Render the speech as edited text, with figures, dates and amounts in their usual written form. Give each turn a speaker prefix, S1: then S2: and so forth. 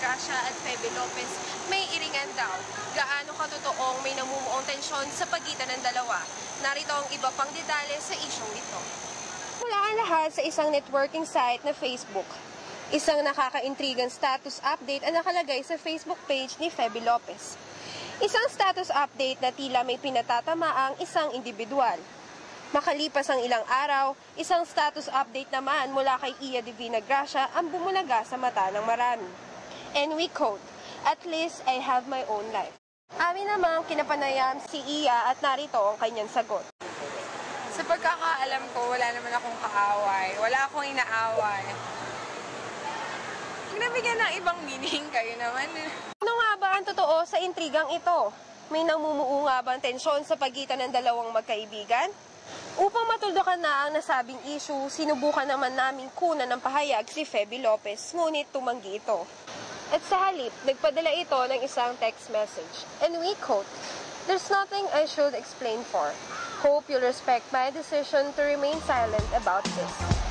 S1: Gracia at Febe Lopez may iringan daw. Gaano katotoong may namumuong tensyon sa pagitan ng dalawa? Narito ang iba pang detalye sa isyong ito. Mula ang lahat sa isang networking site na Facebook. Isang nakakaintrigang status update ang nakalagay sa Facebook page ni Febe Lopez. Isang status update na tila may pinatatamaang isang individual. Makalipas ang ilang araw, isang status update naman mula kay Iya Divina Gracia ang bumulaga sa mata ng marami. And we quote, "At least I have my own life." Amin namang kinapanayam si Iya at narito ang kanyang sagot.
S2: Sa pagkakaalam ko, wala naman akong kaaway. Wala akong inaaway. Nabigyan ng ibang meaning kayo naman.
S1: Ano nga ba ang totoo sa intrigang ito? May namumuo nga ba ang tensyon sa pagitan ng dalawang magkaibigan? Upang matuldukan na ang nasabing issue, sinubukan naman naming kunan ng pahayag si Febe Lopez, ngunit tumanggi ito. At sa halip, nagpadala ito ng isang text message. And we quote, "There's nothing I should explain for. Hope you'll respect my decision to remain silent about this."